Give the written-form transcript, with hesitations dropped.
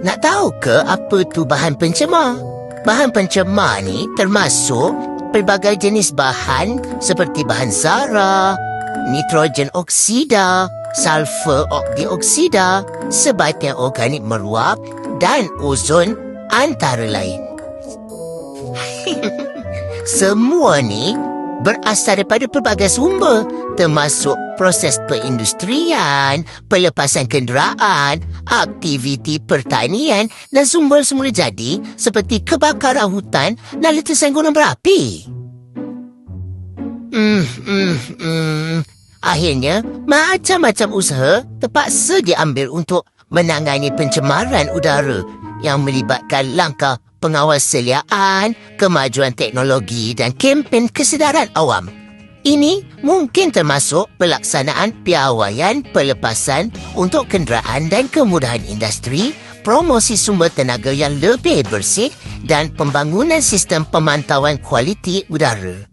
Nak tahu ke apa tu bahan pencemar? Bahan pencemar ni termasuk pelbagai jenis bahan seperti bahan zara, nitrogen oksida, sulfur dioksida, sebatang organik meruap dan ozon antara lain. Semua ni berasal daripada pelbagai sumber, termasuk proses perindustrian, pelepasan kenderaan, aktiviti pertanian dan sumber semula jadi seperti kebakaran hutan dan letusan gunung berapi. Akhirnya, macam-macam usaha terpaksa diambil untuk menangani pencemaran udara yang melibatkan langkah pengawasaliaan, kemajuan teknologi dan kempen kesedaran awam. Ini mungkin termasuk pelaksanaan piawaian pelepasan untuk kenderaan dan kemudahan industri, promosi sumber tenaga yang lebih bersih dan pembangunan sistem pemantauan kualiti udara.